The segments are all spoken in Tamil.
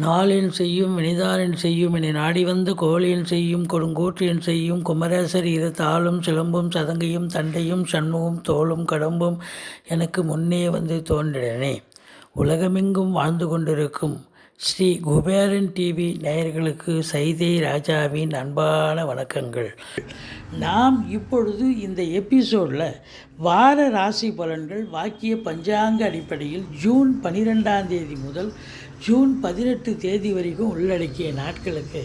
நாளென் செய்யும் வினிதானென் செய்யும் என நாடி வந்த கோளென் செய்யும் கொடுங்கூற்றியன் செய்யும் குமரேசர் இரு தாளும் சிலம்பும் சதங்கையும் தண்டையும் சண்முகம் தோளும் கடம்பும் எனக்கு முன்னே வந்து தோன்றினே. உலகமெங்கும் வாழ்ந்து கொண்டிருக்கும் ஸ்ரீ குபேரன் டிவி நேயர்களுக்கு சைதை ராஜாவின் அன்பான வணக்கங்கள். நாம் இப்பொழுது இந்த எபிசோடில் வார ராசி பலன்கள் வாக்கிய பஞ்சாங்க அடிப்படையில் ஜூன் 12ஆம் தேதி முதல் ஜூன் 18 தேதி வரைக்கும் உள்ளடக்கிய நாட்களுக்கு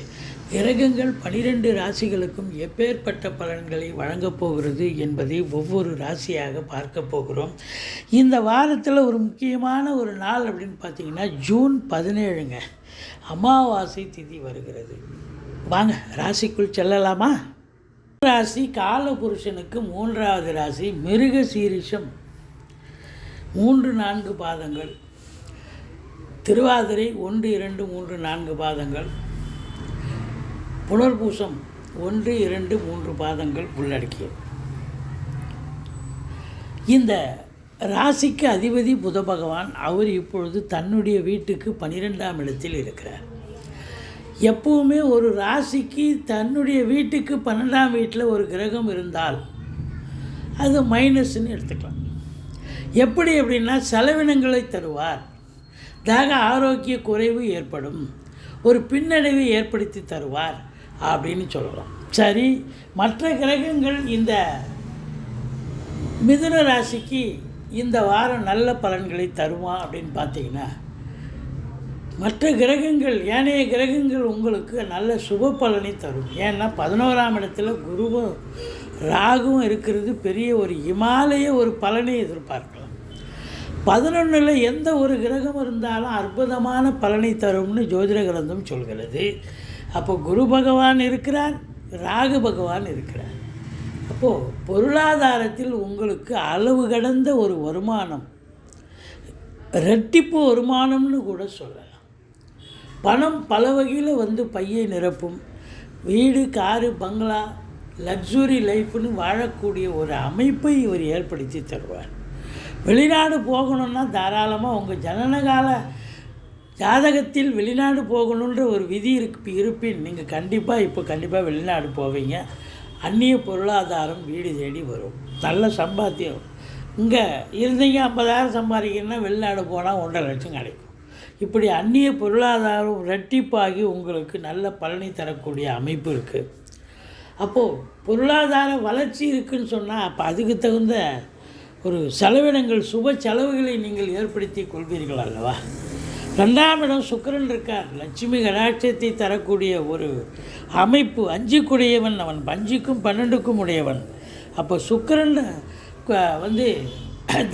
கிரகங்கள் 12 ராசிகளுக்கும் எப்பேற்பட்ட பலன்களை வழங்கப் போகிறது என்பதை ஒவ்வொரு ராசியாக பார்க்க போகிறோம். இந்த வாரத்தில் ஒரு முக்கியமான ஒரு நாள் அப்படின்னு பார்த்திங்கன்னா ஜூன் 17ங்க, அமாவாசை திதி வருகிறது. வாங்க ராசிக்குள் செல்லலாமா? ராசி காலபுருஷனுக்கு 3வது ராசி மிருக சீரிஷம் 3-4 பாதங்கள், திருவாதிரை 1-2-3-4 பாதங்கள், புனர்பூசம் 1-2-3 பாதங்கள் உள்ளடக்கியது. இந்த ராசிக்கு அதிபதி புத பகவான். அவர் இப்பொழுது தன்னுடைய வீட்டுக்கு 12ஆம் இடத்தில் இருக்கிறார். எப்பவுமே ஒரு ராசிக்கு தன்னுடைய வீட்டுக்கு 12ஆம் வீட்டில் ஒரு கிரகம் இருந்தால் அது மைனஸ்ன்னு எடுத்துக்கலாம். எப்படி அப்படின்னா செலவினங்களை தருவார், தேக ஆரோக்கிய குறைவு ஏற்படும், ஒரு பின்னடைவை ஏற்படுத்தி தருவார் அப்படின்னு சொல்லலாம். சரி, மற்ற கிரகங்கள் இந்த மிதுன ராசிக்கு இந்த வாரம் நல்ல பலன்களை தருமா அப்படின்னு பார்த்தீங்கன்னா, மற்ற கிரகங்கள் ஏனைய கிரகங்கள் உங்களுக்கு நல்ல சுப பலனை தரும். ஏன்னா 11ஆம் இடத்துல குருவும் ராகுவும் இருக்கிறது பெரிய ஒரு இமாலய ஒரு பலனை எதிர்பார்க்கலாம். 11ல் எந்த ஒரு கிரகம் இருந்தாலும் அற்புதமான பலனை தரும்னு ஜோதிட கிரந்தம் சொல்கிறது. அப்போ குரு பகவான் இருக்கிறார், ராகு பகவான் இருக்கிறார். அப்போது பொருளாதாரத்தில் உங்களுக்கு அளவு கடந்த ஒரு வருமானம், ரெட்டிப்பு வருமானம்னு கூட சொல்லலாம். பணம் பல வகையில் வந்து பையை நிரப்பும். வீடு, காரு, பங்களா, லக்ஸுரி லைஃப்னு வாழக்கூடிய ஒரு அமைப்பை இவர் ஏற்படுத்தி தருவார். வெளிநாடு போகணுன்னா தாராளமாக உங்கள் ஜனனகால ஜாதகத்தில் வெளிநாடு போகணுன்ற ஒரு விதி இருப்பின் நீங்கள் கண்டிப்பாக வெளிநாடு போவீங்க. அந்நிய பொருளாதாரம் வீடு தேடி வரும். நல்ல சம்பாத்தியம். இங்கே இருந்தீங்க 50,000 சம்பாதிக்கணுன்னா வெளிநாடு போனால் 1.5 லட்சம் கிடைக்கும். இப்படி அந்நிய பொருளாதாரம் ரெட்டிப்பாகி உங்களுக்கு நல்ல பலனை தரக்கூடிய அமைப்பு இருக்குது. அப்போது பொருளாதார வளர்ச்சி இருக்குதுன்னு சொன்னால் அப்போ அதுக்கு தகுந்த ஒரு செலவினங்கள், சுப செலவுகளை நீங்கள் ஏற்படுத்தி கொள்வீர்கள் அல்லவா? 2ஆம் இடம் சுக்கிரன் இருக்கார், லட்சுமி கடாட்சத்தை தரக்கூடிய ஒரு அமைப்பு. 5க்குடையவன் அவன், 5க்கும் 12க்கும் உடையவன். அப்போ சுக்கிரன் வந்து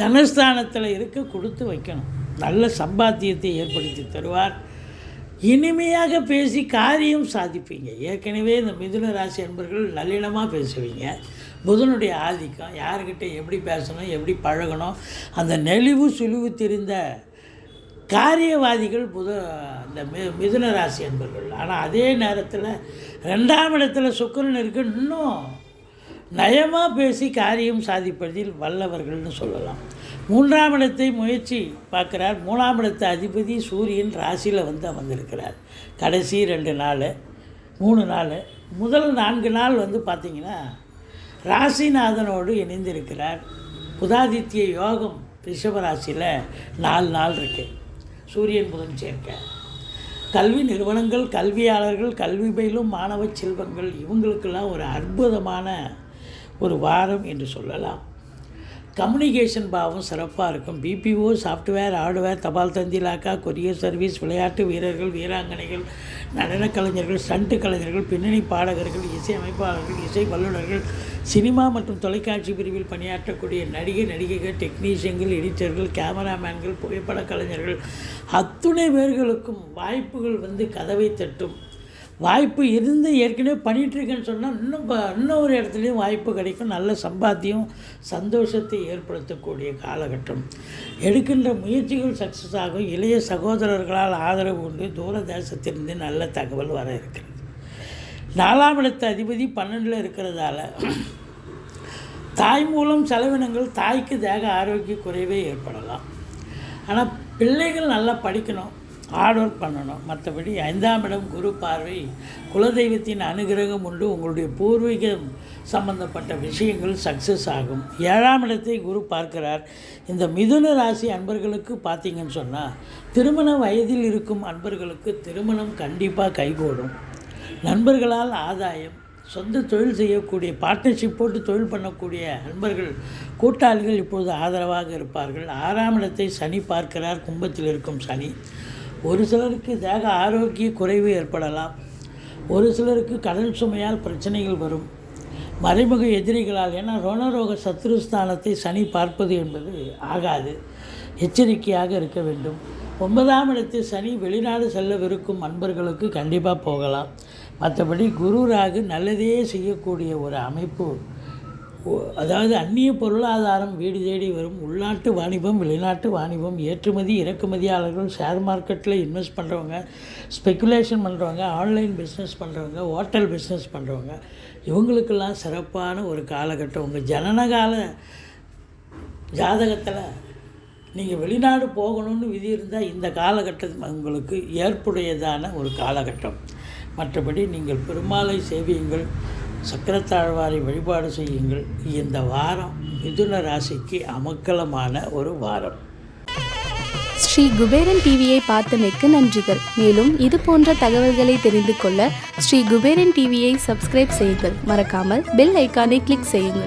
தனஸ்தானத்தில் இருக்க கொடுத்து வைக்கணும். நல்ல சம்பாத்தியத்தை ஏற்படுத்தி தருவார். இனிமையாக பேசி காரியம் சாதிப்பீங்க. ஏற்கனவே இந்த மிதுன ராசி அன்பர்கள் நல்லினமாக பேசுவீங்க. புதனுடைய ஆதிக்கம், யார்கிட்ட எப்படி பேசணும், எப்படி பழகணும், அந்த நெளிவு சுழிவு தெரிந்த காரியவாதிகள் இந்த மிதுன ராசி அன்பர்கள். ஆனால் அதே நேரத்தில் 2ஆம் இடத்துல சுக்கிரன் இருக்கு, இன்னும் நயமாக பேசி காரியம் சாதிப்பதில் வல்லவர்கள்னு சொல்லலாம். 3ஆம் இடத்தை முயற்சி பார்க்குறார். 3ஆம் இடத்து அதிபதி சூரியன் ராசியில் வந்து அமர்ந்திருக்கிறார். கடைசி 2 நாள் 3 நாள், முதல் 4 நாள் வந்து பார்த்திங்கன்னா ராசிநாதனோடு இணைந்திருக்கிறார். புதாதித்ய யோகம் ரிஷபராசியில் 4 நாள் இருக்குது. சூரியன் புதன் சேர்க்க கல்வி நிறுவனங்கள், கல்வியாளர்கள், கல்வி பயிலும் மாணவ செல்வங்கள் இவங்களுக்கெல்லாம் ஒரு அற்புதமான ஒரு வாரம் என்று சொல்லலாம். கம்யூனிகேஷன் பாவம் சிறப்பாக இருக்கும். பிபிஓ, சாஃப்ட்வேர், ஹார்ட்வேர், தபால் தந்தி இலாக்கா, கொரியர் சர்வீஸ், விளையாட்டு வீரர்கள், வீராங்கனைகள், நடனக் கலைஞர்கள், ஸ்டண்ட் கலைஞர்கள், பின்னணி பாடகர்கள், இசை அமைப்பாளர்கள், இசை வல்லுநர்கள், சினிமா மற்றும் தொலைக்காட்சி பிரிவில் பணியாற்றக்கூடிய நடிகைகள், டெக்னீஷியன்கள், எடிட்டர்கள், கேமராமேன்கள், புகைப்பட கலைஞர்கள் அத்துணை பேர்களுக்கும் வாய்ப்புகள் வந்து கதவை தட்டும். வாய்ப்பு இருந்து ஏற்கனவே பண்ணிகிட்ருக்கேன்னு சொன்னால் இன்னும் ஒரு இடத்துலையும் வாய்ப்பு கிடைக்கும். நல்ல சம்பாத்தியம், சந்தோஷத்தை ஏற்படுத்தக்கூடிய காலகட்டம். எடுக்கின்ற முயற்சிகள் சக்ஸஸ் ஆகும். இளைய சகோதரர்களால் ஆதரவு உண்டு. தூர தேசத்திலிருந்து நல்ல தகவல் வர இருக்கிறது. 4ஆம் இடத்து அதிபதி 12ல் இருக்கிறதால தாய் மூலம் செலவினங்கள் தாய்க்கு தேக ஆரோக்கிய குறைவே ஏற்படலாம். ஆனால் பிள்ளைகள் நல்லா படிக்கணும், ஹார்ட் ஒர்க் பண்ணணும். மற்றபடி 5ஆம் இடம் குரு பார்வை, குலதெய்வத்தின் அனுகிரகம் உண்டு. உங்களுடைய பூர்வீகம் சம்பந்தப்பட்ட விஷயங்கள் சக்ஸஸ் ஆகும். 7ஆம் இடத்தை குரு பார்க்கிறார். இந்த மிதுன ராசி அன்பர்களுக்கு பார்த்திங்கன்னு சொன்னால், திருமண வயதில் இருக்கும் அன்பர்களுக்கு திருமணம் கண்டிப்பாக கைகூடும். நண்பர்களால் ஆதாயம், சொந்த தொழில் செய்யக்கூடிய பார்ட்னர்ஷிப் போட்டு தொழில் பண்ணக்கூடிய அன்பர்கள், கூட்டாளிகள் இப்பொழுது ஆதரவாக இருப்பார்கள். 6ஆம் இடத்தை சனி பார்க்கிறார். கும்பத்தில் இருக்கும் சனி. ஒரு சிலருக்கு தேக ஆரோக்கிய குறைவு ஏற்படலாம். ஒரு சிலருக்கு கடன் சுமையால் பிரச்சனைகள் வரும். மறைமுக எதிரிகளால், ஏன்னா ரோணரோக சத்ருஸ்தானத்தை சனி பார்ப்பது என்பது ஆகாது. எச்சரிக்கையாக இருக்க வேண்டும். 9ஆம் இடத்தில் சனி வெளிநாடு செல்லவிருக்கும் அன்பர்களுக்கு கண்டிப்பாக போகலாம். மற்றபடி குரு ராகு நல்லதே செய்யக்கூடிய ஒரு அமைப்பு. அதாவது அந்நிய பொருளாதாரம் வீடு தேடி வரும். உள்நாட்டு வாணிபம், வெளிநாட்டு வாணிபம், ஏற்றுமதி இறக்குமதியாளர்கள், ஷேர் மார்க்கெட்டில் இன்வெஸ்ட் பண்ணுறவங்க, ஸ்பெக்குலேஷன் பண்ணுறவங்க, ஆன்லைன் பிஸ்னஸ் பண்ணுறவங்க, ஹோட்டல் பிஸ்னஸ் பண்ணுறவங்க, இவங்களுக்கெல்லாம் சிறப்பான ஒரு காலகட்டம். உங்கள் ஜனனகால ஜாதகத்தில் நீங்கள் வெளிநாடு போகணும்னு விதி இருந்தால் இந்த காலகட்டம் உங்களுக்கு ஏற்புடையதான ஒரு காலகட்டம். மற்றபடி நீங்கள் பெருமாளை சேவியுங்கள், சக்கரத்தாழ்வாரை வழிபாடு செய்யுங்கள். இந்த வாரம் மிதுன ராசிக்கு அமக்கலமான ஒரு வாரம். ஸ்ரீ குபேரன் டிவியை பார்த்தமைக்கு நன்றிகள். மேலும் இது போன்ற தகவல்களை தெரிந்து கொள்ள ஸ்ரீ குபேரன் டிவியை சப்ஸ்கிரைப் செய்யுங்கள். மறக்காமல் பெல் ஐக்கானை கிளிக் செய்யுங்கள்.